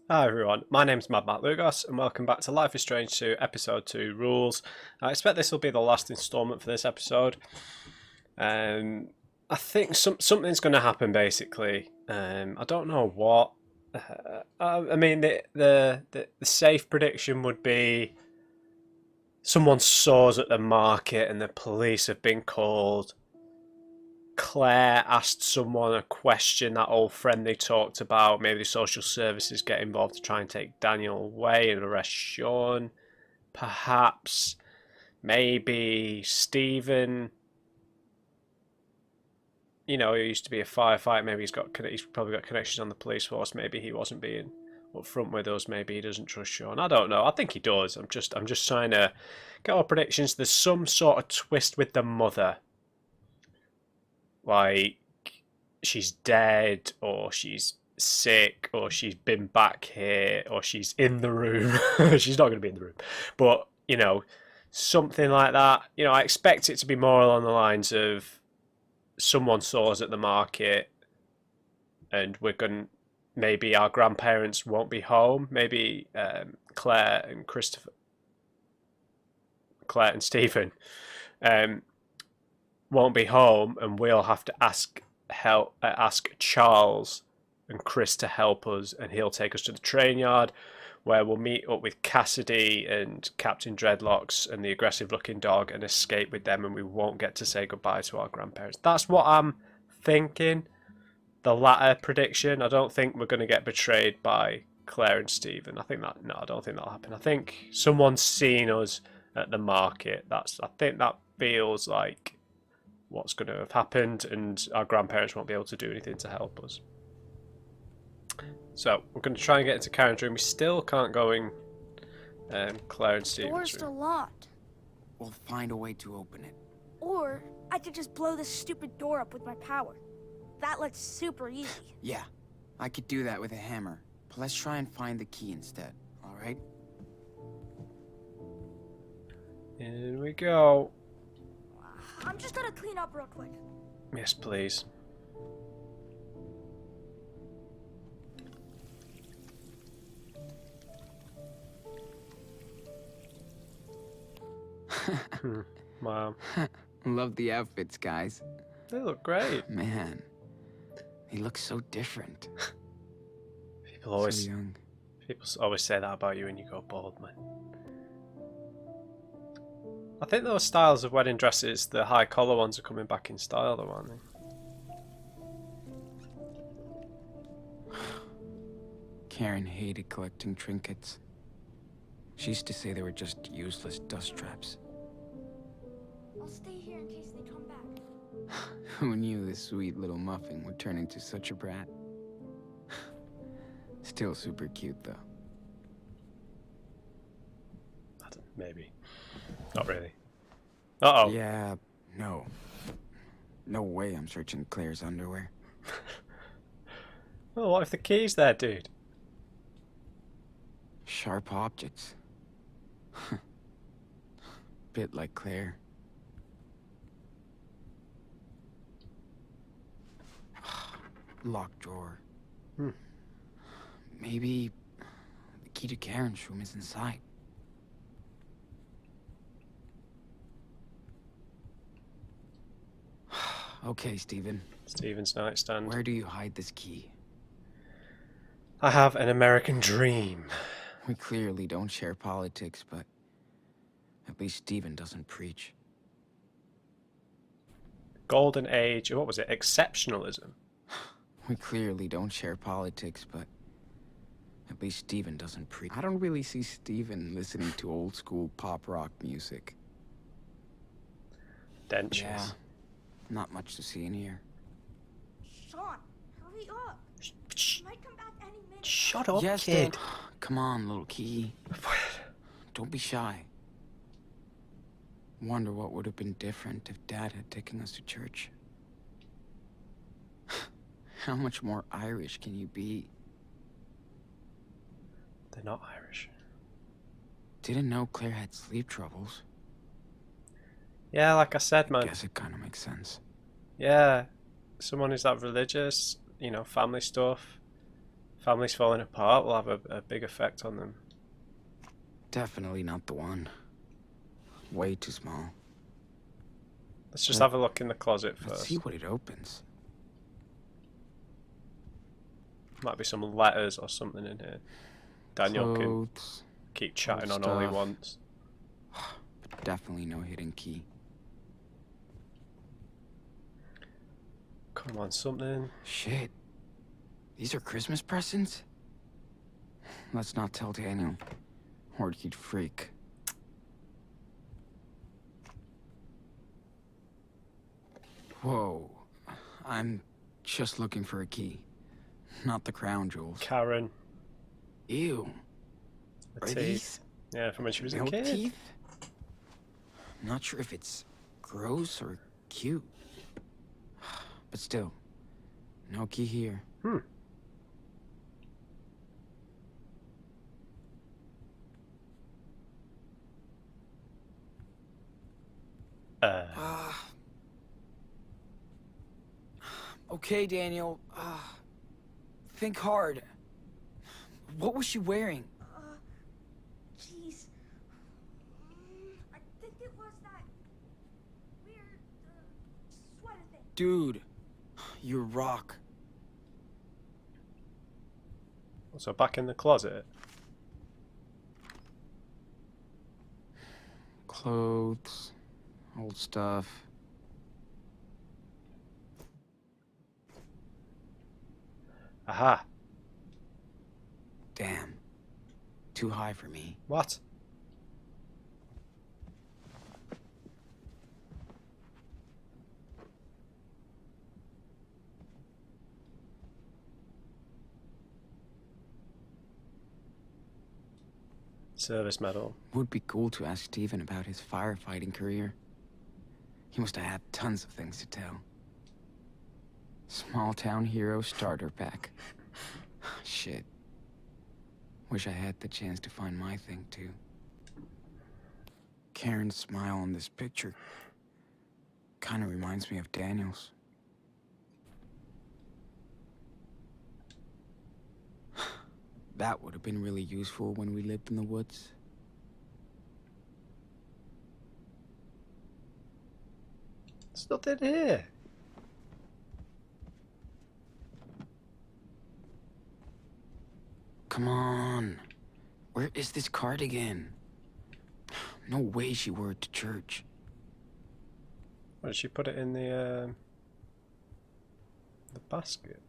Hi everyone, my name's MadMatt Lugos and welcome back to Life is Strange 2 Episode 2 Rules. I expect this will be the last instalment for this episode. I think something's going to happen basically. I don't know what. I mean, the safe prediction would be someone saws at the market and the police have been called. Claire asked someone a question, that old friend they talked about. Maybe the social services get involved to try and take Daniel away and arrest Sean. Perhaps, maybe Stephen. You know, he used to be a firefighter. Maybe he's probably got connections on the police force. Maybe he wasn't being upfront with us. Maybe he doesn't trust Sean. I don't know. I think he does. I'm just trying to get our predictions. There's some sort of twist with the mother, like she's dead or she's sick or she's been back here or she's in the room. She's not going to be in the room, but something like that. I expect it to be more along the lines of someone saw us at the market and we're going, maybe our grandparents won't be home. Maybe Claire and Stephen um, won't be home, and we'll have to ask Charles and Chris to help us, and he'll take us to the train yard where we'll meet up with Cassidy and Captain Dreadlocks and the aggressive looking dog and escape with them, and we won't get to say goodbye to our grandparents. That's what I'm thinking. The latter prediction. I don't think we're going to get betrayed by Claire and Stephen. I don't think that'll happen. I think someone's seen us at the market. I think that feels like what's going to have happened, and our grandparents won't be able to do anything to help us. So we're going to try and get into Karen's room. We still can't go in Claire and Steven's Door's room. still locked. We'll find a way to open it. Or I could just blow this stupid door up with my power. That looks super easy. Yeah, I could do that with a hammer. But let's try and find the key instead, alright? In we go. I'm just gonna clean up real quick. Yes, please. Wow. Love the outfits, guys. They look great. Man, they look so different. People always So young. People always say that about you when you go bald, man. I think those styles of wedding dresses, the high collar ones, are coming back in style though, aren't they? Karen hated collecting trinkets. She used to say they were just useless dust traps. I'll stay here in case they come back. Who knew this sweet little muffin would turn into such a brat? Still super cute, though. Maybe. Not really. Uh-oh. Yeah, no. No way I'm searching Claire's underwear. Oh, what if the key's there, dude? Sharp objects. Bit like Claire. Locked drawer. Hmm. Maybe the key to Karen's room is inside. Okay, Stephen. Stephen's nightstand. Where do you hide this key? I have an American dream. We clearly don't share politics, but at least Stephen doesn't preach. Golden age. What was it? Exceptionalism. We clearly don't share politics, but at least Stephen doesn't preach. I don't really see Stephen listening to old school pop rock music. Dentures. Yeah, not much to see in here. Sean, hurry up. Shh. Might come back any minute. Shut up, Yes, kid. Dad. Come on, little key. Don't be shy. Wonder what would have been different if Dad had taken us to church. How much more Irish can you be? They're not Irish. Didn't know Claire had sleep troubles. Yeah, like I said, man. Guess it kind of makes sense. Yeah, someone who's that religious, family stuff. Families falling apart will have a big effect on them. Definitely not the one. Way too small. Let's just have a look in the closet Let's first. see what it opens. Might be some letters or something in here. Daniel can Clothes, keep chatting old on all he stuff. wants. but definitely no hidden key. Come on, something. Shit. These are Christmas presents? Let's not tell Daniel, or he'd freak. Whoa. I'm just looking for a key. Not the crown jewels. Karen. Ew. The Are teeth. these Yeah, from when she was a milk kid. teeth? Not sure if it's gross or cute. But still, no key here. Hmm. Okay, Daniel. Think hard. What was she wearing? Jeez. I think it was that weird sweater thing. Dude, you rock. So back in the closet. Clothes, old stuff. Aha. Damn. Too high for me. What? Service medal. Would be cool to ask Steven about his firefighting career. He must have had tons of things to tell. Small town hero starter pack. Shit. Wish I had the chance to find my thing too. Karen's smile on this picture kind of reminds me of Daniel's. That would have been really useful when we lived in the woods. There's nothing here. Come on. Where is this cardigan? No way she wore it to church. Why did she put it in the basket?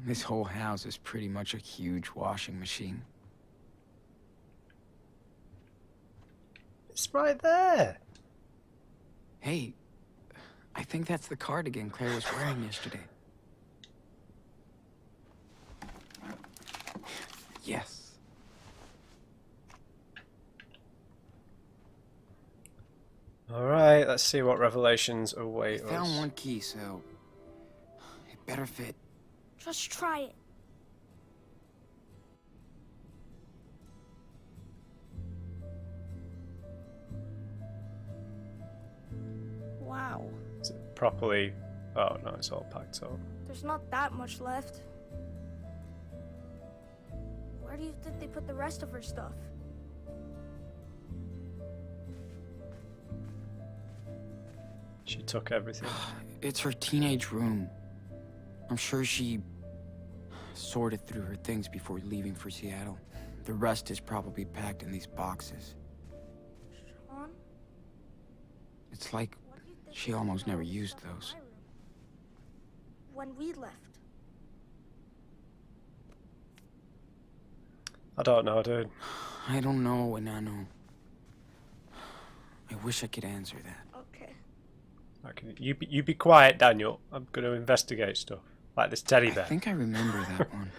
This whole house is pretty much a huge washing machine. It's right there. Hey, I think that's the cardigan Claire was wearing yesterday. Yes. Alright, let's see what revelations I await found us. one key, so it better fit. Just try it. Wow. Is it properly... Oh no, it's all packed up. There's not that much left. Where do you think they put the rest of her stuff? She took everything. It's her teenage room. I'm sure she sorted through her things before leaving for Seattle. The rest is probably packed in these boxes. Sean? It's like What do you think she they almost put all never the used stuff in those. my room? When we left. I don't know, dude. I don't know, Enano. I wish I could answer that. Okay. Okay, you be quiet, Daniel. I'm going to investigate stuff. Like this teddy I bear. think I remember that one.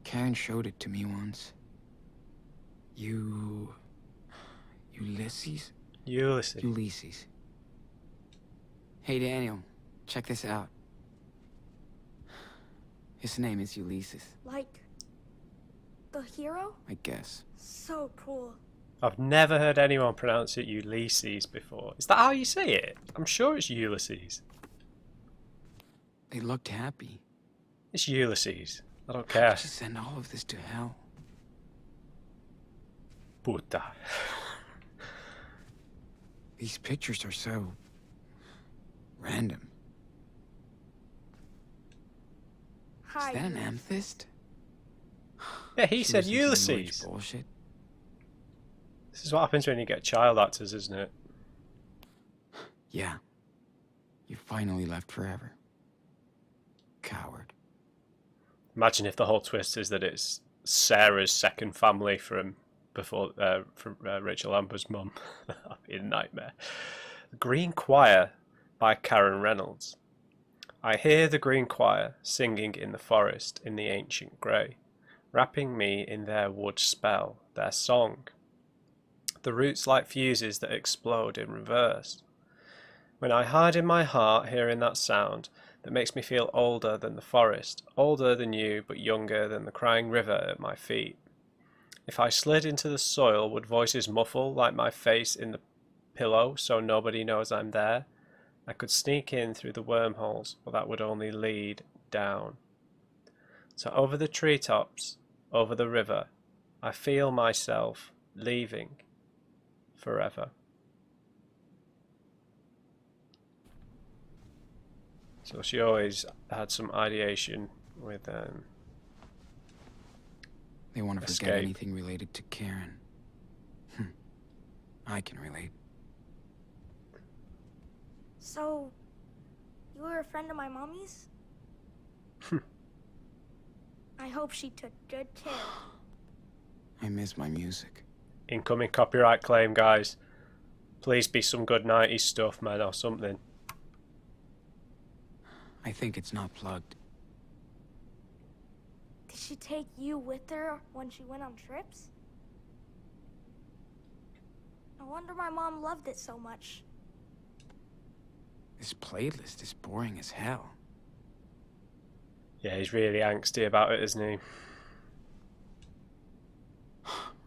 Karen showed it to me once. Ulysses? Ulysses. Ulysses. Hey, Daniel. Check this out. His name is Ulysses, Like the hero? I guess. So cool. I've never heard anyone pronounce it Ulysses before. Is that how you say it? I'm sure it's Ulysses. They looked happy. It's Ulysses. I don't How care. could you send all of this to hell? Puta. These pictures are so random. Hi. Is that an amethyst? Yeah, he She said listens to New Age Ulysses. bullshit. This is what happens when you get child actors, isn't it? Yeah. You finally left forever. Coward. Imagine if the whole twist is that it's Sarah's second family from before, from Rachel Amber's mum. That'd be a nightmare. The Green Choir by Karen Reynolds. I hear the green choir singing in the forest in the ancient grey, wrapping me in their wood spell, their song. The roots like fuses that explode in reverse. When I hide in my heart hearing that sound that makes me feel older than the forest, older than you but younger than the crying river at my feet. If I slid into the soil, would voices muffle like my face in the pillow so nobody knows I'm there? I could sneak in through the wormholes, but that would only lead down. So over the treetops, over the river, I feel myself leaving forever. So she always had some ideation with They want to Escape. forget anything related to Karen. I can relate. So, you were a friend of my mommy's? I hope she took good care. I miss my music. incoming copyright claim, guys. Please be some good 90s stuff, man, or something. I think it's not plugged. Did she take you with her when she went on trips? No wonder my mom loved it so much. This playlist is boring as hell. Yeah, he's really angsty about it, isn't he?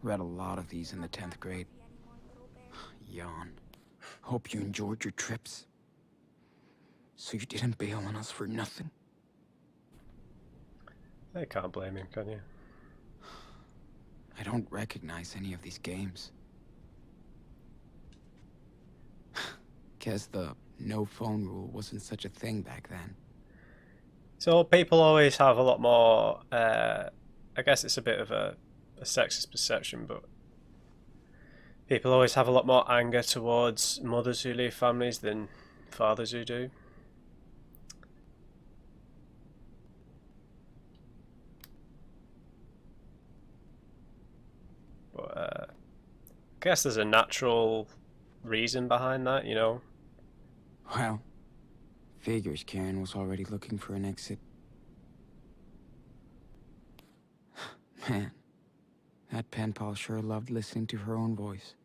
Read a lot of these in the 10th grade. Yawn. Hope you enjoyed your trips. So you didn't bail on us for nothing. I can't blame him, can you? I don't recognize any of these games. Guess the no phone rule wasn't such a thing back then. So people always have a lot more, I guess it's a bit of a sexist perception, but people always have a lot more anger towards mothers who leave families than fathers who do. But I guess there's a natural reason behind that, you know. Well, figures Karen was already looking for an exit. Man, that pen pal sure loved listening to her own voice.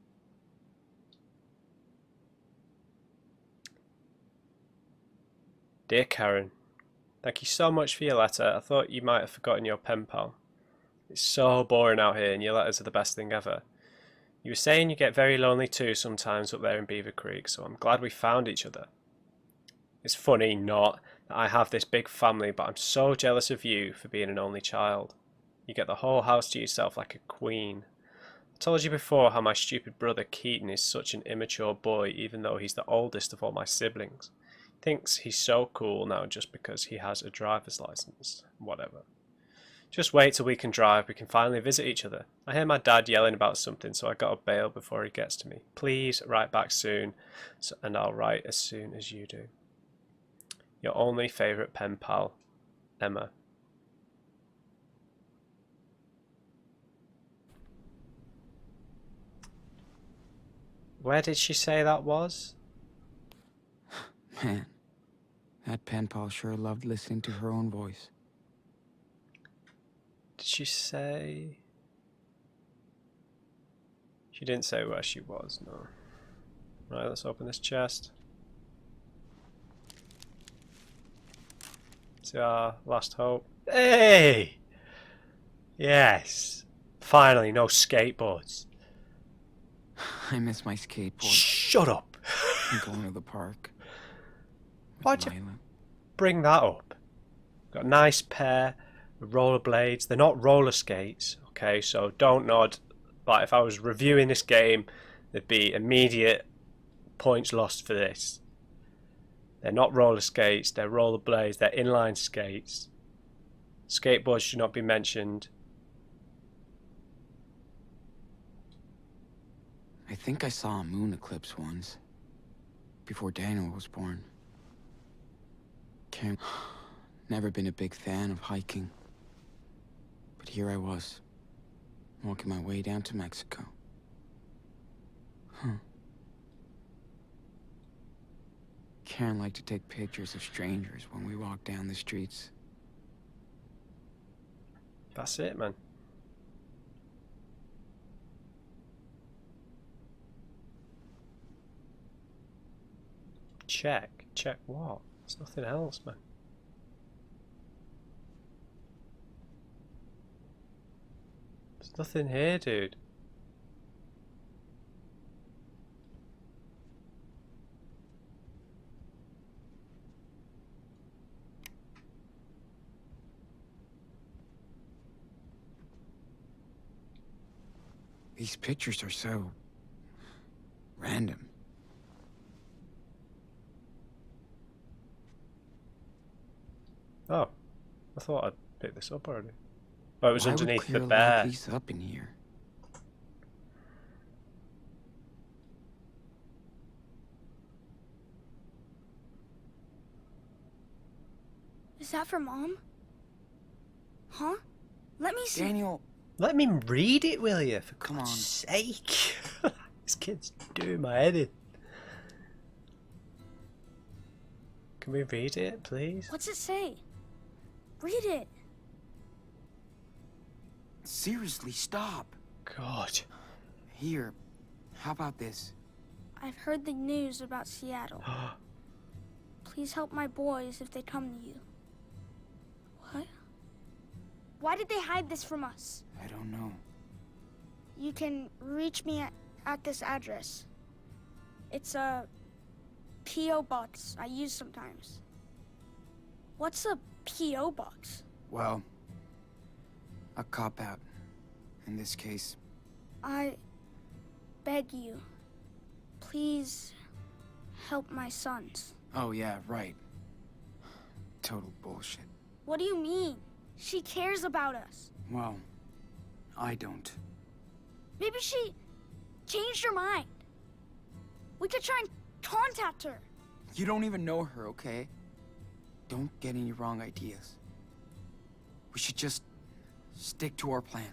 Dear Karen, thank you so much for your letter. I thought you might have forgotten your pen pal. It's so boring out here and your letters are the best thing ever. You were saying you get very lonely too sometimes up there in Beaver Creek, so I'm glad we found each other. It's funny, not, that I have this big family, but I'm so jealous of you for being an only child. You get the whole house to yourself like a queen. I told you before how my stupid brother Keaton is such an immature boy, even though he's the oldest of all my siblings. He thinks he's so cool now just because he has a driver's license. Whatever. Just wait till we can drive, we can finally visit each other. I hear my dad yelling about something, so I gotta bail before he gets to me. Please write back soon, and I'll write as soon as you do. Your only favourite pen pal, Emma. Where did she say that was? Man, that pen pal sure loved listening to her own voice. Did she say... She didn't say where she was, no. Right, let's open this chest. See our last hope. Hey! Yes! Finally, no skateboards. I miss my skateboard. Shut up! I'm going to the park. with Why'd you Lila. bring that up? Got a nice pair of rollerblades. They're not roller skates, okay? So don't nod. Like if I was reviewing this game, there'd be immediate points lost for this. They're not roller skates. They're rollerblades. They're inline skates. Skateboards should not be mentioned. I think I saw a moon eclipse once, before Daniel was born. Karen, never been a big fan of hiking. But here I was, walking my way down to Mexico. Karen liked to take pictures of strangers when we walked down the streets. That's it, man. Check. Check what? There's nothing else, man. There's nothing here, dude. These pictures are so random. Oh, I thought I'd picked this up already. Oh, it was Why would underneath the Claire bear. lock these up in here? Is that for Mom? Huh? Let me see. Daniel, Let me read it, will you? For Come God's on. sake. This kid's doing my head in. Can we read it, please? What's it say? Read it. seriously, stop. God. Here, how about this? I've heard the news about Seattle. Please help my boys if they come to you. What? Why did they hide this from us? I don't know. You can reach me at this address. It's a P.O. box I use sometimes. What's a P.O. box? Well, a cop-out. In this case. I beg you, please help my sons. Oh yeah, right. Total bullshit. What do you mean? She cares about us. Well, I don't. Maybe she changed her mind. We could try and contact her. You don't even know her, okay? Don't get any wrong ideas. We should just stick to our plan.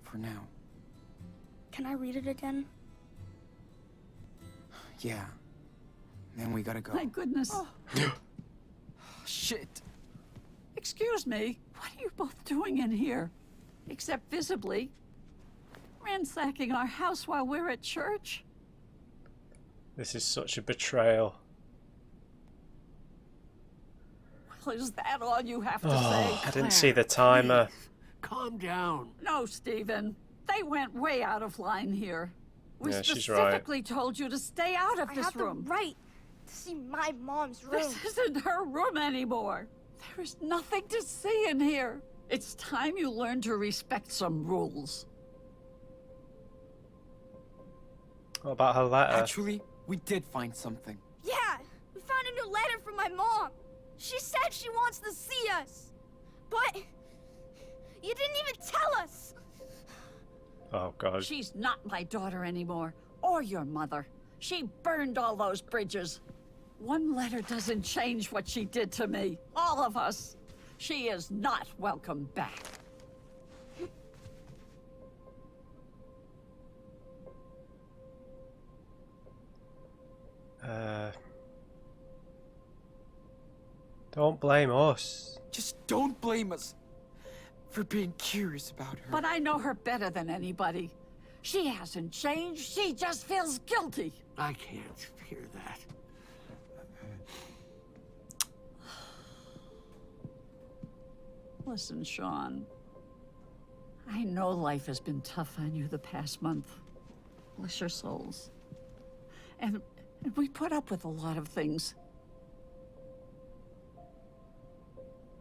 For now. Can I read it again? Yeah. Then we gotta go. My goodness. Oh. Shit. Excuse me. What are you both doing in here? Except visibly. Ransacking our house while we're at church? This is such a betrayal. Well, is that all you have to Oh, say? I didn't see the timer. Please, calm down. No, Stephen. They went way out of line here. We Yeah, she's right. specifically told you to stay out of I this have room. the right to see my mom's room. This isn't her room anymore. There is nothing to see in here. It's time you learn to respect some rules. What about her letter? Actually, we did find something. Yeah, we found a new letter from my mom. She said she wants to see us. But you didn't even tell us. Oh, God. She's not my daughter anymore, or your mother. She burned all those bridges. One letter doesn't change what she did to me. All of us. She is not welcome back. Don't blame us. Just don't blame us for being curious about her. But I know her better than anybody. She hasn't changed. She just feels guilty. I can't hear that. Listen, Sean. I know life has been tough on you the past month. Bless your souls. And we put up with a lot of things.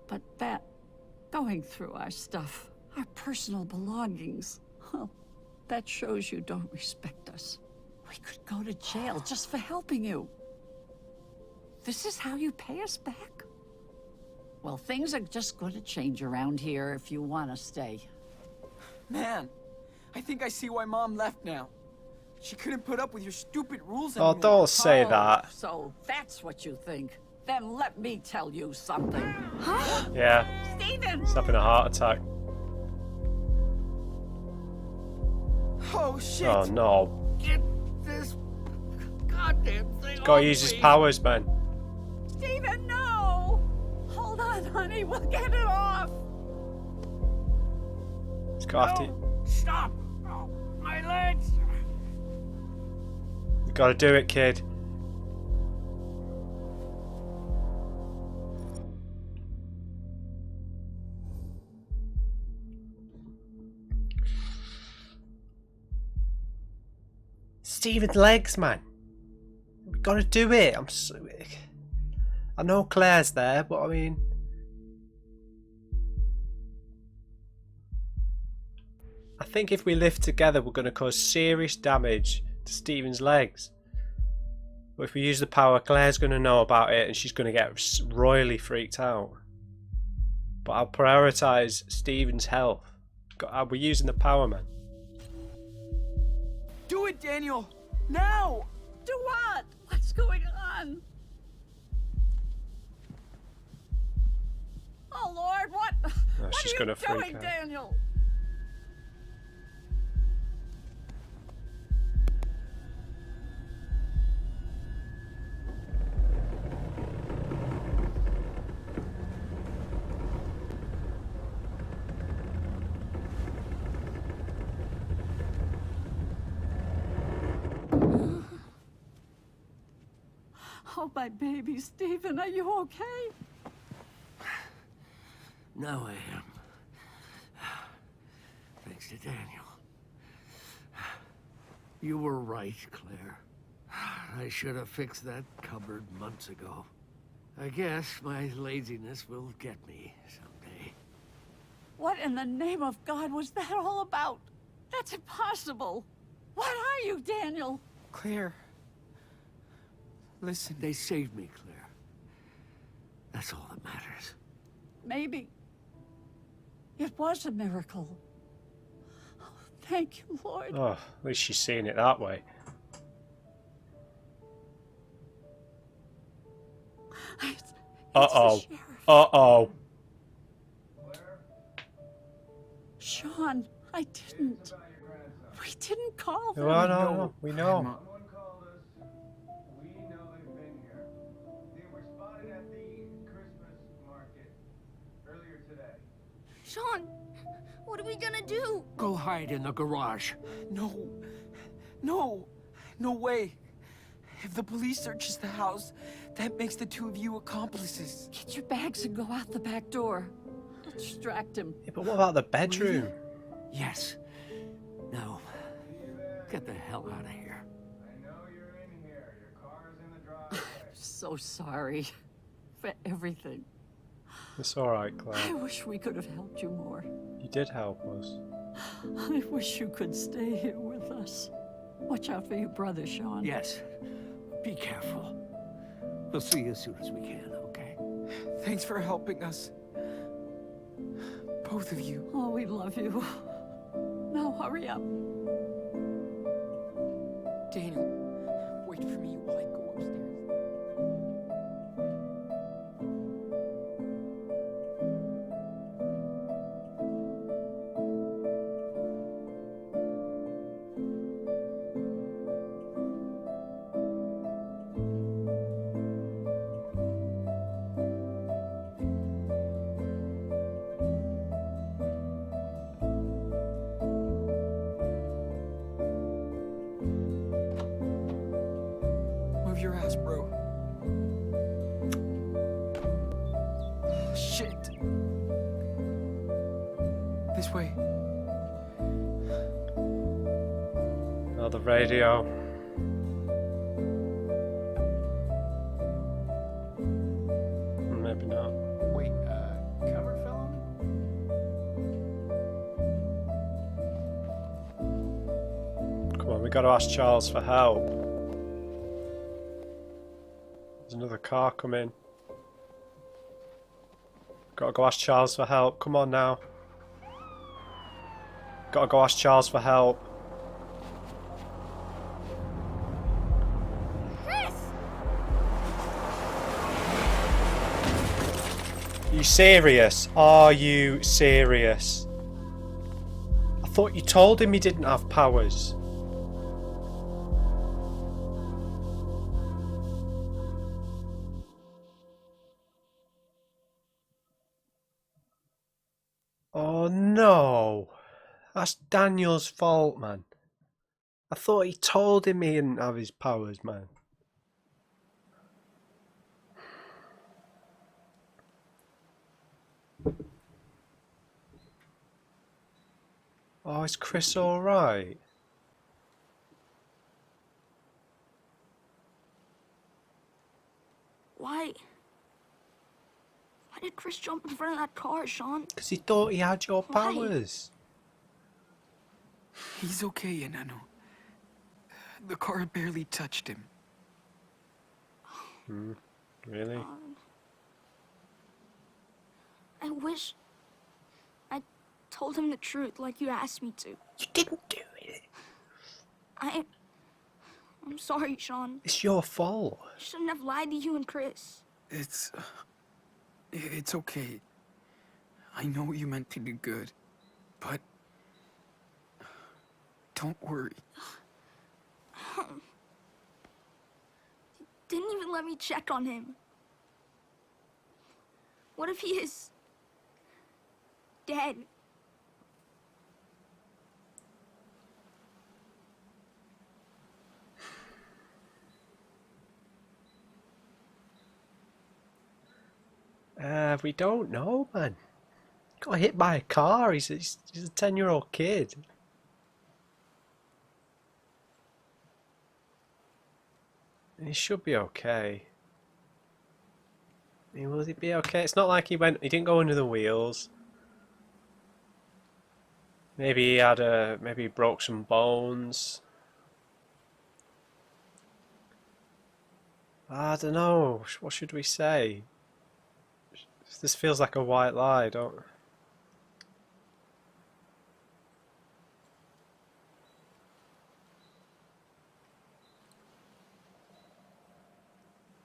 But that, going through our stuff, our personal belongings, well, that shows you don't respect us. We could go to jail just for helping you. This is how you pay us back? Well, things are just going to change around here if you want to stay. Man, I think I see why Mom left now. She couldn't put up with your stupid rules Oh, anymore. don't say that. So that's what you think. Then let me tell you something. Yeah, Stephen! he's having a heart attack. Oh, shit. Oh no. Get this goddamn thing Gotta off use his me. powers, man. Stephen, no! Hold on, honey, we'll get it off. He's got to. No, stop! Oh, my legs! You gotta do it, kid. Steven's legs, man. We gotta do it. I know Claire's there, but I mean, I think if we live together, we're gonna cause serious damage to Steven's legs. But if we use the power, Claire's gonna know about it, and she's gonna get royally freaked out. But I'll prioritize Steven's health. We're using the power, man. Do it, Daniel! Now! Do what? What's going on? Oh, Lord, what? What she's are you gonna freak doing, out. Daniel? Oh, my baby, Stephen, are you okay? Now I am. Thanks to Daniel. You were right, Claire. I should have fixed that cupboard months ago. I guess my laziness will get me someday. What in the name of God was that all about? That's impossible. What are you, Daniel? Claire. Listen. They saved me, Claire. That's all that matters. Maybe it was a miracle. Oh, thank you, Lord. Oh, at least she's seeing it that way. It's Uh-oh. the sheriff. Uh-oh. Sean, I didn't. We didn't call them. No, no, we know. Grandma. Someone called us. We know they've been here. They were spotted at the Christmas market earlier today. Sean, what are we gonna do? Go hide in the garage. No. No. No way. If the police searches the house, that makes the two of you accomplices. Get your bags and go out the back door. I'll distract him. Yeah, but what about the bedroom? Yes. Now, get the hell out of here. I know you're in here. Your car's in the driveway. So sorry for everything. It's alright, I Claire. wish we could have helped you more. You did help us. I wish you could stay here with us. Watch out for your brother, Sean. Yes. Be careful. We'll see you as soon as we can, okay? Thanks for helping us. Both of you. Oh, we love you. Now hurry up. Daniel, wait for me while I go upstairs. Move your ass, bro. Shit. This way. Oh, the radio. Maybe not. Wait, Cover fell on him? Come on, we got to ask Charles for help. There's another car coming. Gotta go ask Charles for help. Come on now. Gotta go ask Charles for help. Chris! Are you serious? Are you serious? I thought you told him he didn't have powers. Oh no. That's Daniel's fault, man. I thought he told him he didn't have his powers, man. Oh, is Chris alright? Why did Chris jump in front of that car, Sean? Because he thought he had your Why? powers. He's okay, Enano. The car barely touched him. Really? I wish I told him the truth like you asked me to. You didn't do it. I'm sorry, Sean. It's your fault. I shouldn't have lied to you and Chris. It's okay. I know you meant to do good, but don't worry. Didn't even let me check on him. What if he is dead? We don't know, man. Got hit by a car. He's a 10-year-old kid. He should be okay. I mean, will he be okay? It's not like he didn't go under the wheels. Maybe he had maybe he broke some bones. I don't know. What should we say? This feels like a white lie, don't?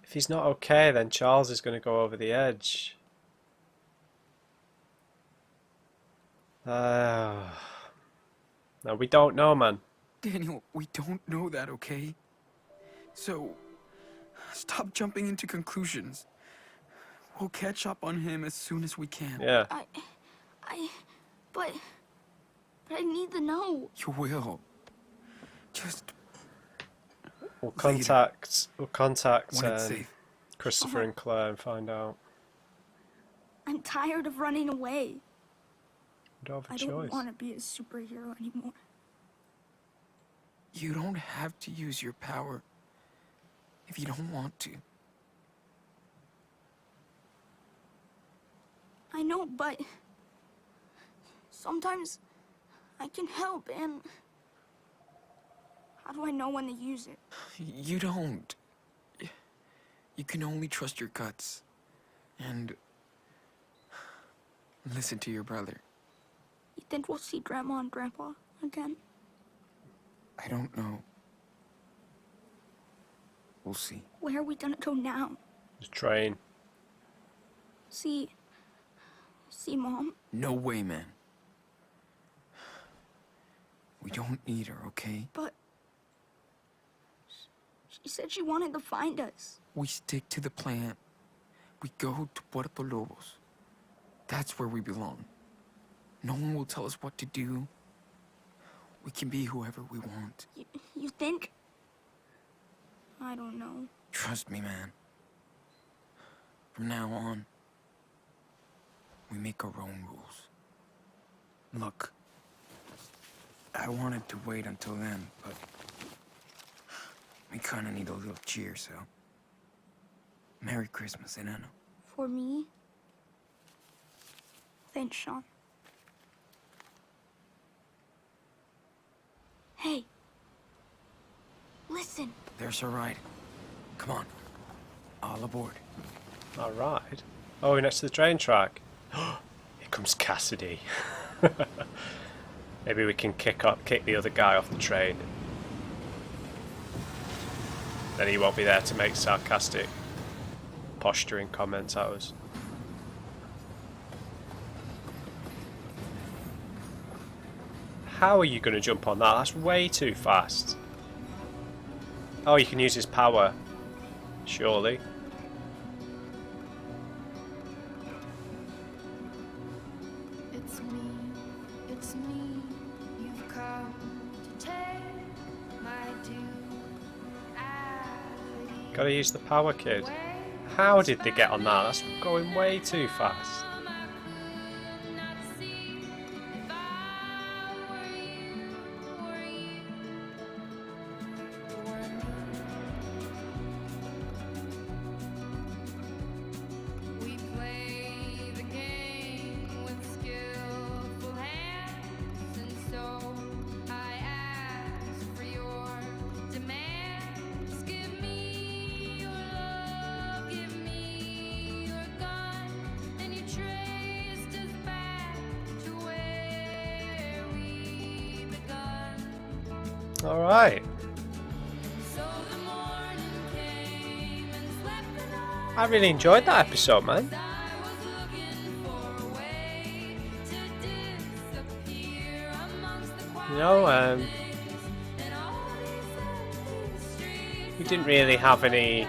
If he's not okay, then Charles is going to go over the edge. No, we don't know, man. Daniel, we don't know that, okay? So, stop jumping into conclusions. We'll catch up on him as soon as we can. Yeah. But I need to know. You will. Just We'll later, contact when it's safe. Christopher and Claire and find out. I'm tired of running away. We don't have a I choice. don't want to be a superhero anymore. You don't have to use your power if you don't want to. I know, but sometimes I can help, and how do I know when to use it? You don't. You can only trust your guts. And listen to your brother. You think we'll see Grandma and Grandpa again? I don't know. We'll see. Where are we gonna go now? The train. See Mom? No way, man. We don't need her, okay? But she said she wanted to find us. We stick to the plan. We go to Puerto Lobos. That's where we belong. No one will tell us what to do. We can be whoever we want. You think? I don't know. Trust me, man. From now on, we make our own rules. Look, I wanted to wait until then, but we kind of need a little cheer, so Merry Christmas, Enano. For me? Thanks, Sean. Hey. Listen. There's her ride. Come on. All aboard. All right. Oh, we're next to the train track. Here comes Cassidy. Maybe we can kick the other guy off the train. Then he won't be there to make sarcastic, posturing comments at us. How are you going to jump on that? That's way too fast. Oh, you can use his power. Surely. It's me, you've come to take my duality. Gotta use the power, kid. How did they get on that? That's going way too fast. We play the game with skillful hands, and so I ask for your demands. Give me your love, give me your gun, and you traced us back to where we begun. All right. So the morning came and swept the night. I really enjoyed that episode, man. I was looking for a way to disappear amongst the You know, and all these empty streets. we didn't really have any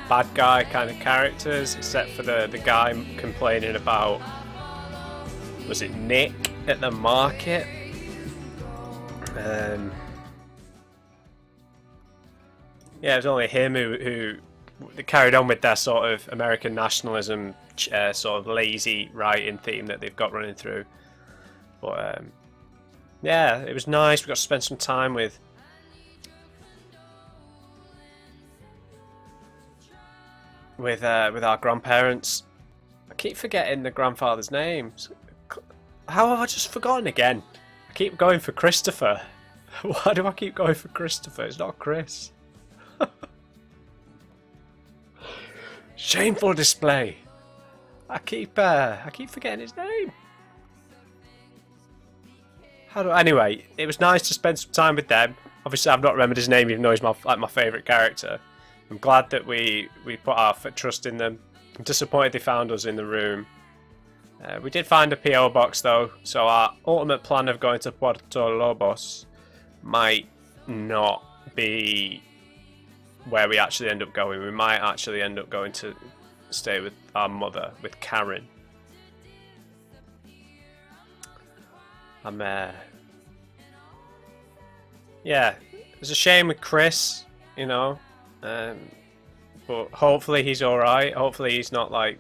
bad guy kind of characters, except for the guy complaining about, was it Nick at the market? Yeah, it was only him who carried on with their sort of American nationalism, sort of lazy writing theme that they've got running through. But yeah, it was nice. We got to spend some time with our grandparents. I keep forgetting the grandfather's names. How have I just forgotten again? I keep going for Christopher. Why do I keep going for Christopher? It's not Chris. Shameful display. I keep forgetting his name. Anyway, it was nice to spend some time with them. Obviously, I've not remembered his name, even though he's my favourite character. I'm glad that we put our trust in them. I'm disappointed they found us in the room. We did find a PO box though, so our ultimate plan of going to Puerto Lobos might not be where we actually end up going. We might actually end up going to stay with our mother, with Karen. Yeah, it's a shame with Chris, you know, but hopefully he's alright. Hopefully he's not like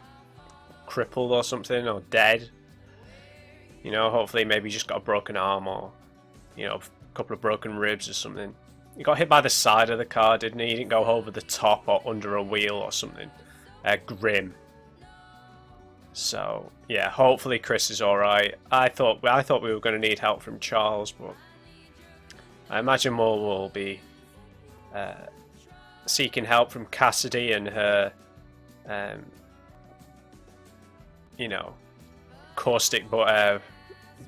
crippled or something, or dead. You know, hopefully maybe he just got a broken arm, or, you know, a couple of broken ribs or something. He got hit by the side of the car, didn't he? He didn't go over the top or under a wheel or something. Grim. So yeah, hopefully Chris is alright. I thought we were going to need help from Charles, but I imagine we'll be seeking help from Cassidy and her, you know, caustic, but I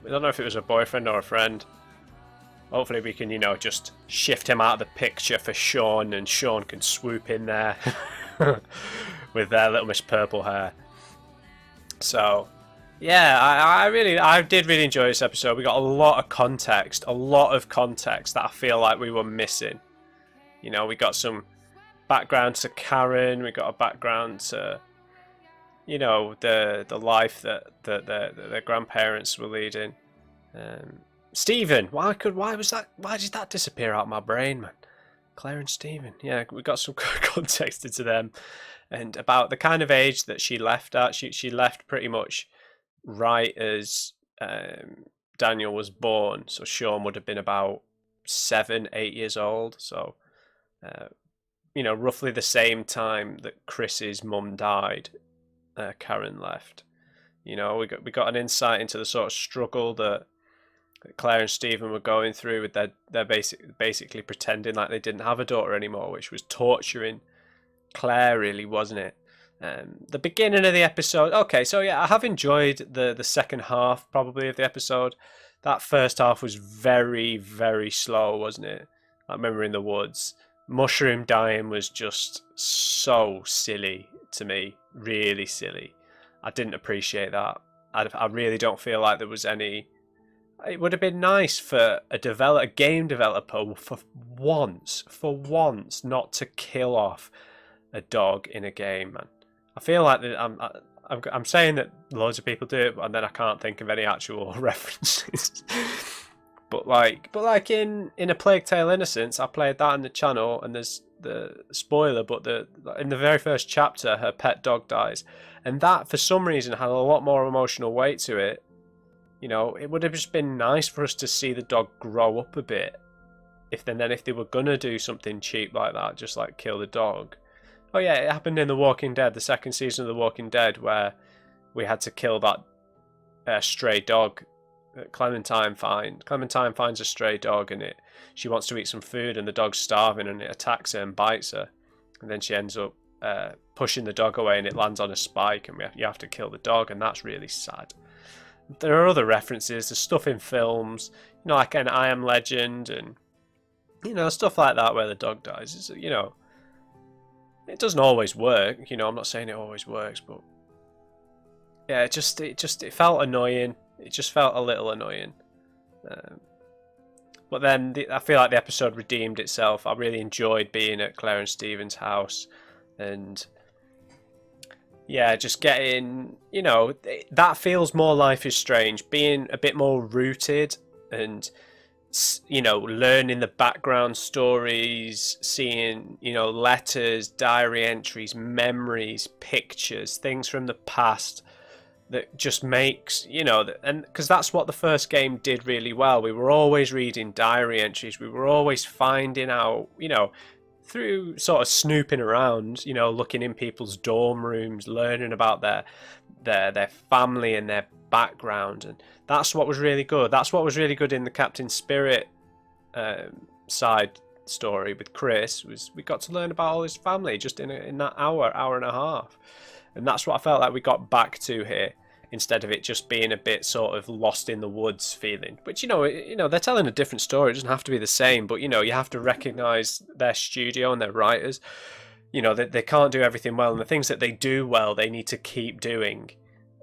don't know if it was a boyfriend or a friend. Hopefully we can, you know, just shift him out of the picture for Sean, and Sean can swoop in there with their little Miss Purple hair. So, yeah, I did really enjoy this episode. We got a lot of context that I feel like we were missing. You know, we got some background to Karen, we got a background to, you know, the life that their grandparents were leading. Stephen, why did that disappear out of my brain, man? Claire and Stephen, yeah, we got some context into them, and about the kind of age that she left at. She left pretty much right as Daniel was born, so Sean would have been about 7-8 years old. So, you know, roughly the same time that Chris's mum died, Karen left. You know, we got an insight into the sort of struggle that Claire and Stephen were going through with their basically pretending like they didn't have a daughter anymore, which was torturing Claire, really, wasn't it? The beginning of the episode, okay, so yeah, I have enjoyed the second half probably of the episode. That first half was very, very slow, wasn't it? I remember in the woods. Mushroom dying was just so silly to me, really silly. I didn't appreciate that. I really don't feel like there was any. It would have been nice for a game developer for once, not to kill off a dog in a game, man. I feel like that I'm saying that loads of people do it, and then I can't think of any actual references. but like in A Plague Tale: Innocence, I played that on the channel, and there's the spoiler, but in the very first chapter, her pet dog dies, and that for some reason had a lot more emotional weight to it. You know, it would have just been nice for us to see the dog grow up a bit. If they were gonna do something cheap like that, just like kill the dog. Oh yeah, it happened in The Walking Dead, the second season of The Walking Dead, where we had to kill that stray dog that Clementine finds. Clementine finds a stray dog, and she wants to eat some food, and the dog's starving, and it attacks her and bites her. And then she ends up pushing the dog away, and it lands on a spike, and you have to kill the dog, and that's really sad. There are other references. There's stuff in films, you know, like an I Am Legend, and you know, stuff like that where the dog dies. It's, you know, it doesn't always work. You know, I'm not saying it always works, but yeah, it felt annoying. It just felt a little annoying. But then I feel like the episode redeemed itself. I really enjoyed being at Claire and Stephen's house, and yeah, just getting, you know, that feels more Life is Strange, being a bit more rooted and, you know, learning the background stories, seeing, you know, letters, diary entries, memories, pictures, things from the past that just makes, you know, and because that's what the first game did really well. We were always reading diary entries, we were always finding out, you know, through sort of snooping around, you know, looking in people's dorm rooms, learning about their family and their background, and that's what was really good. That's what was really good in the Captain Spirit side story with Chris, was we got to learn about all his family just in that hour and a half, and that's what I felt like we got back to here, instead of it just being a bit sort of lost in the woods feeling. Which, you know, they're telling a different story. It doesn't have to be the same, but, you know, you have to recognise their studio and their writers. You know, they can't do everything well, and the things that they do well, they need to keep doing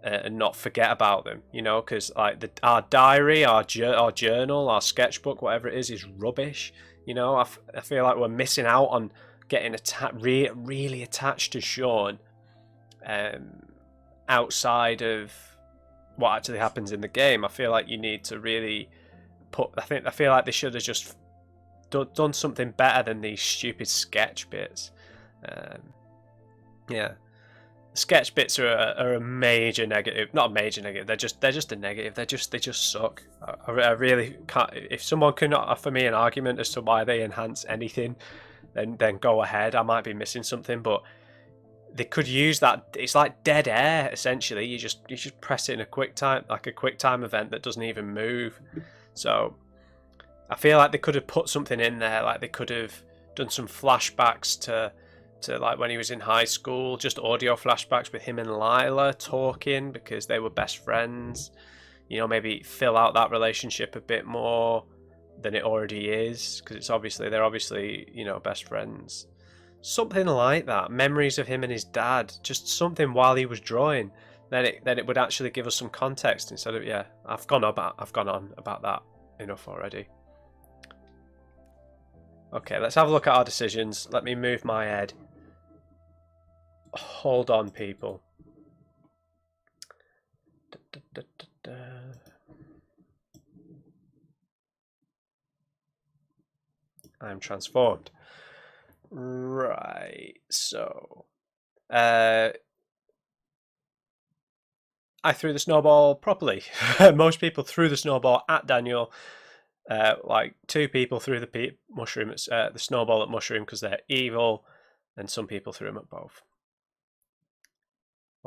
and not forget about them, you know, because like our diary, our journal, our sketchbook, whatever it is rubbish. You know, I feel like we're missing out on getting really attached to Sean. Outside of what actually happens in the game, I feel like you need to really I feel like they should have just done something better than these stupid sketch bits. Yeah, sketch bits are a major negative. Not a major negative. They're just a negative. They just suck. I really can't. If someone can offer me an argument as to why they enhance anything, then go ahead. I might be missing something, but they could use that. It's like dead air essentially. You just press it in a quick time event that doesn't even move. So I feel like they could have put something in there. Like they could have done some flashbacks to like when he was in high school, just audio flashbacks with him and Lila talking because they were best friends. You know, maybe fill out that relationship a bit more than it already is, because they're obviously, you know, best friends. Something like that. Memories of him and his dad. Just something while he was drawing. Then it would actually give us some context instead of, yeah, I've gone on about that enough already. Okay, let's have a look at our decisions. Let me move my head. Hold on, people. I'm transformed. Right, so I threw the snowball properly. Most people threw the snowball at Daniel. Like 2 people threw the mushroom, the snowball at Mushroom because they're evil, and some people threw him at both.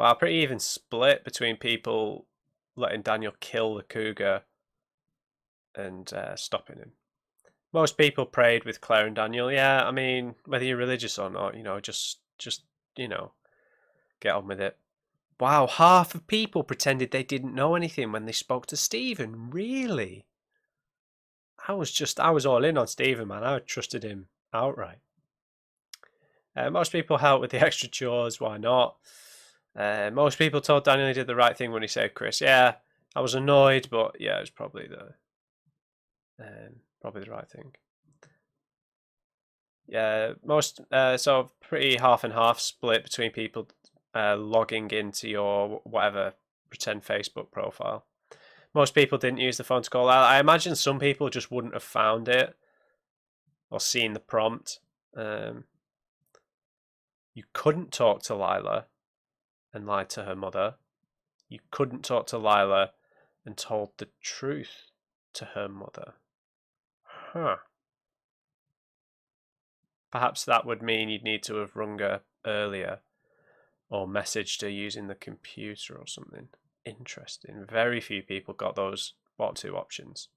Well, pretty even split between people letting Daniel kill the cougar and stopping him. Most people prayed with Claire and Daniel. Yeah, I mean, whether you're religious or not, you know, just you know, get on with it. Wow, half of people pretended they didn't know anything when they spoke to Stephen. Really? I was all in on Stephen, man. I trusted him outright. Most people helped with the extra chores. Why not? Most people told Daniel he did the right thing when he saved Chris. Yeah, I was annoyed, but yeah, it was probably the right thing. Yeah, most sort of pretty half and half split between people logging into your whatever pretend Facebook profile. Most people didn't use the phone to call. I imagine some people just wouldn't have found it or seen the prompt. You couldn't talk to Lila and lied to her mother. You couldn't talk to Lila and told the truth to her mother. Huh. Perhaps that would mean you'd need to have rung her earlier or messaged her using the computer or something. Interesting. Very few people got those bottom two options.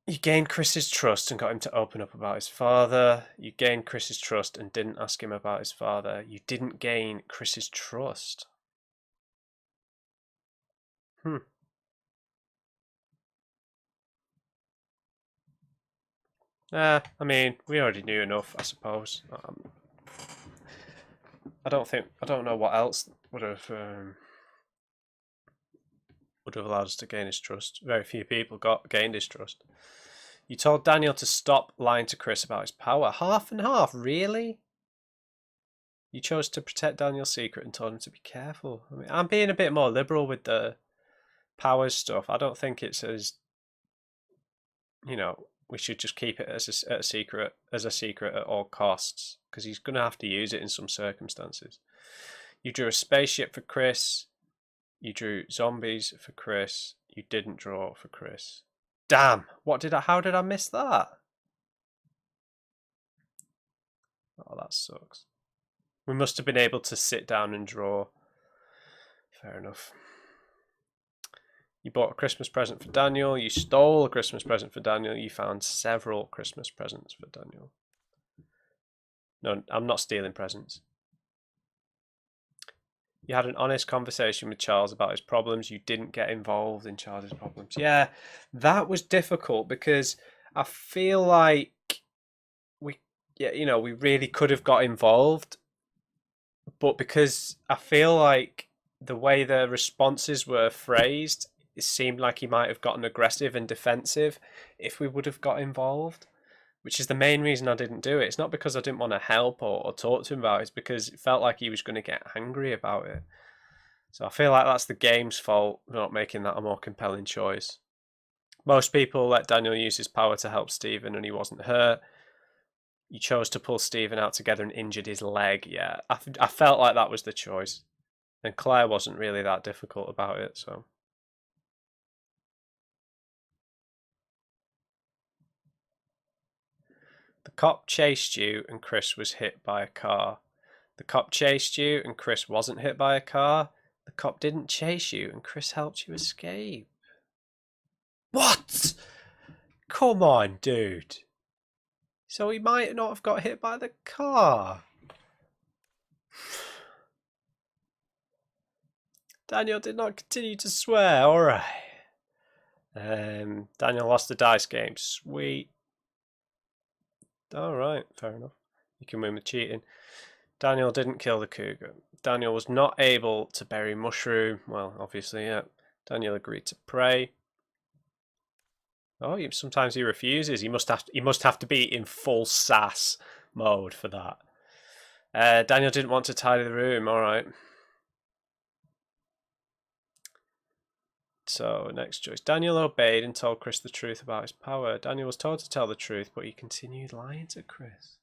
You gained Chris's trust and got him to open up about his father. You gained Chris's trust and didn't ask him about his father. You didn't gain Chris's trust. I mean, we already knew enough, I suppose. I don't know what else would have allowed us to gain his trust. Very few people gained his trust. You told Daniel to stop lying to Chris about his power. Half and half, really? You chose to protect Daniel's secret and told him to be careful. I mean, I'm being a bit more liberal with the powers stuff. I don't think it's as, you know, we should just keep it as a secret at all costs, because he's going to have to use it in some circumstances. You drew a spaceship for Chris. You drew zombies for Chris. You didn't draw for Chris. Damn! How did I miss that? Oh, that sucks. We must have been able to sit down and draw. Fair enough. You bought a Christmas present for Daniel. You stole a Christmas present for Daniel. You found several Christmas presents for Daniel. No, I'm not stealing presents. You had an honest conversation with Charles about his problems. You didn't get involved in Charles's problems. Yeah, that was difficult because I feel like we really could have got involved, but because I feel like the way the responses were phrased, it seemed like he might have gotten aggressive and defensive if we would have got involved, which is the main reason I didn't do it. It's not because I didn't want to help or talk to him about it. It's because it felt like he was going to get angry about it. So I feel like that's the game's fault for not making that a more compelling choice. Most people let Daniel use his power to help Stephen and he wasn't hurt. You chose to pull Stephen out together and injured his leg. Yeah, I felt like that was the choice. And Claire wasn't really that difficult about it, so. The cop chased you and Chris was hit by a car. The cop chased you and Chris wasn't hit by a car. The cop didn't chase you and Chris helped you escape. What? Come on, dude. So he might not have got hit by the car. Daniel did not continue to swear. Alright. Daniel lost the dice game. Sweet. Alright, fair enough. You can win with cheating. Daniel didn't kill the cougar. Daniel was not able to bury Mushroom. Well, obviously, yeah. Daniel agreed to pray. Oh, sometimes he refuses. He must have to be in full sass mode for that. Daniel didn't want to tidy the room. Alright. So, next choice. Daniel obeyed and told Chris the truth about his power. Daniel was told to tell the truth, but he continued lying to Chris.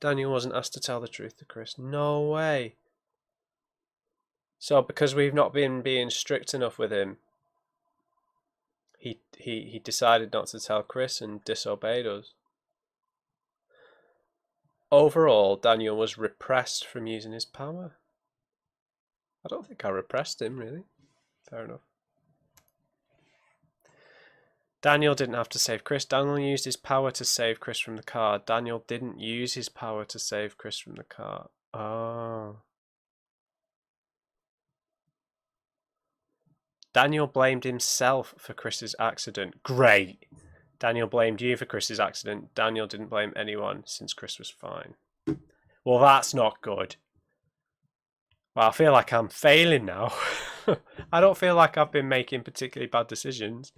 Daniel wasn't asked to tell the truth to Chris. No way. So, because we've not been being strict enough with him, he decided not to tell Chris and disobeyed us. Overall, Daniel was repressed from using his power. I don't think I repressed him, really. Fair enough. Daniel didn't have to save Chris. Daniel used his power to save Chris from the car. Daniel didn't use his power to save Chris from the car. Oh. Daniel blamed himself for Chris's accident. Great. Daniel blamed you for Chris's accident. Daniel didn't blame anyone since Chris was fine. Well, that's not good. Well, I feel like I'm failing now. I don't feel like I've been making particularly bad decisions.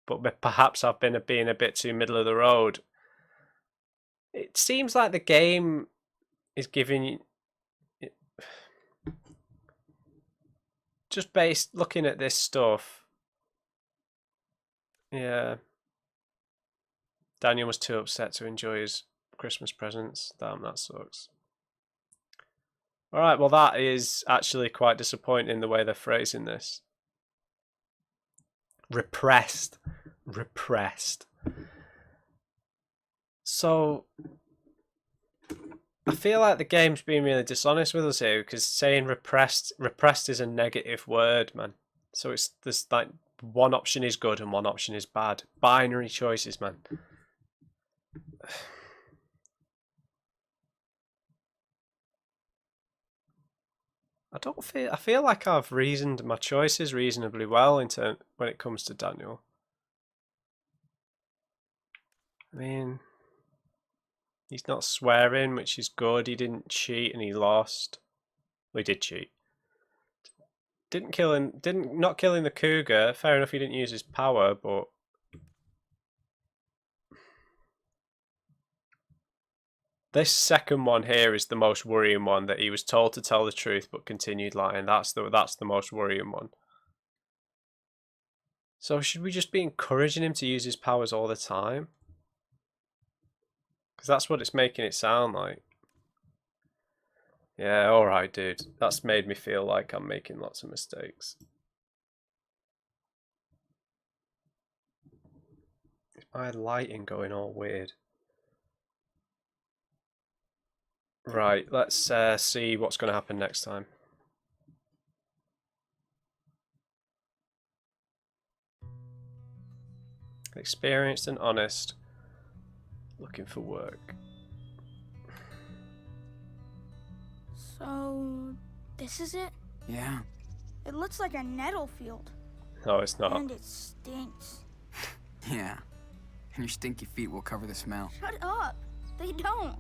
But perhaps I've been being a bit too middle of the road. It seems like the game is giving you... Just based looking at this stuff. Yeah. Daniel was too upset to enjoy his Christmas presents. Damn, that sucks. Alright, well that is actually quite disappointing the way they're phrasing this. Repressed. So I feel like the game's being really dishonest with us here, because saying repressed is a negative word, man. So there's like one option is good and one option is bad. Binary choices, man. I feel like I've reasoned my choices reasonably well when it comes to Daniel. I mean, he's not swearing, which is good. He didn't cheat and he lost. Well, he did cheat. Not killing the cougar. Fair enough, he didn't use his power, but this second one here is the most worrying one, that he was told to tell the truth but continued lying. That's the most worrying one. So should we just be encouraging him to use his powers all the time? Because that's what it's making it sound like. Yeah, alright, dude. That's made me feel like I'm making lots of mistakes. Is my lighting going all weird? Right, let's see what's going to happen next time. Experienced and honest. Looking for work. So, this is it? Yeah. It looks like a nettle field. No, it's not. And it stinks. Yeah. And your stinky feet will cover the smell. Shut up. They don't.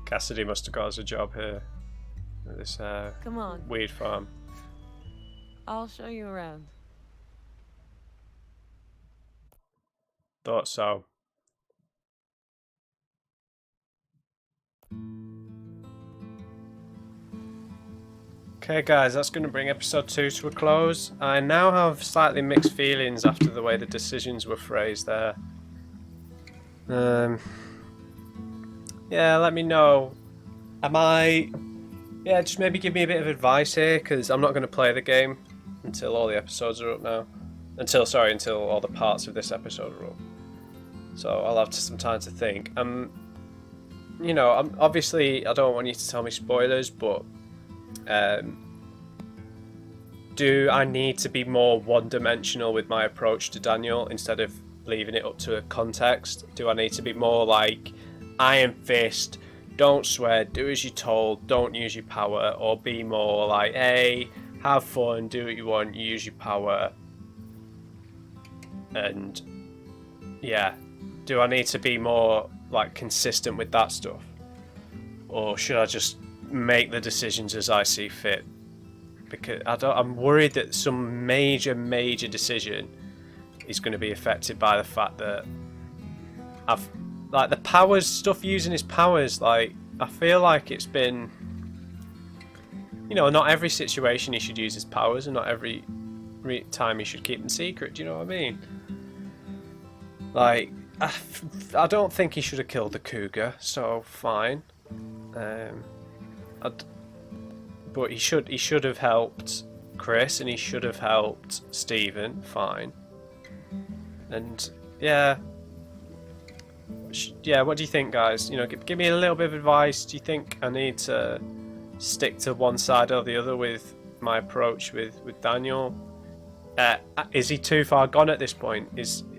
Cassidy must have got us a job here. At this Come on, weed farm. I'll show you around. Thought so. Okay guys, that's going to bring episode 2 to a close. I now have slightly mixed feelings after the way the decisions were phrased there. Yeah, let me know. Just maybe give me a bit of advice here, because I'm not going to play the game until all the episodes are up now. Until all the parts of this episode are up. So I'll have some time to think. Obviously I don't want you to tell me spoilers, but do I need to be more one-dimensional with my approach to Daniel instead of leaving it up to a context? Do I need to be more like Iron Fist, don't swear, do as you're told, don't use your power, or be more like, hey, have fun, do what you want, use your power? And yeah, do I need to be more like consistent with that stuff, or should I just make the decisions as I see fit? Because I'm worried that some major decision is going to be affected by the fact that the powers stuff, using his powers, like, I feel like it's been, not every situation he should use his powers, and not every time he should keep them secret. Do you know what I mean? Like, I don't think he should have killed the cougar, so fine. But he should have helped Chris, and he should have helped Stephen, fine. And yeah, what do you think, guys? You know, give me a little bit of advice. Do you think I need to stick to one side or the other with my approach with Daniel? Is he too far gone at this point?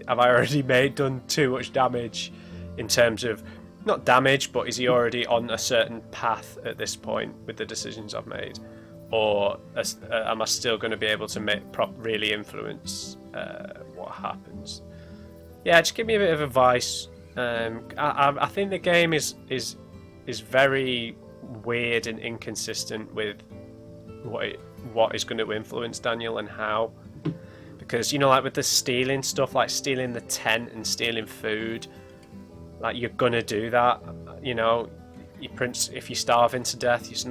Have I already done too much damage in terms of, not damage, but is he already on a certain path at this point with the decisions I've made? Or am I still going to be able to really influence what happens? Yeah, just give me a bit of advice. I think the game is very weird and inconsistent with what is going to influence Daniel and how. Because, you know, like with the stealing stuff, like stealing the tent and stealing food, like you're gonna do that. You know, if you're starving to death, there's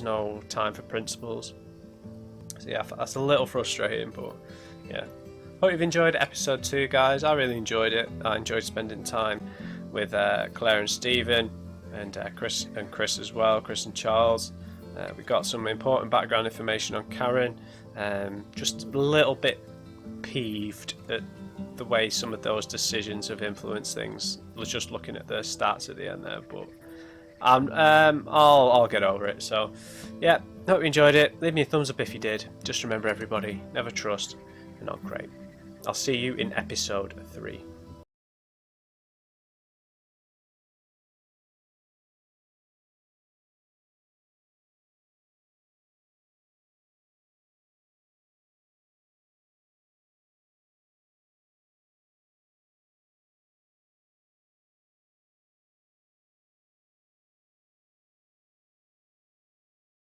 no time for principles. So yeah, that's a little frustrating, but yeah. Hope you've enjoyed episode 2, guys. I really enjoyed it. I enjoyed spending time with Claire and Stephen, and Chris as well, Chris and Charles. We got some important background information on Karen. Just a little bit peeved at the way some of those decisions have influenced things. I was just looking at the stats at the end there, but I'll get over it. So yeah, hope you enjoyed it. Leave me a thumbs up if you did. Just remember, everybody, never trust, you're not great. I'll see you in episode 3.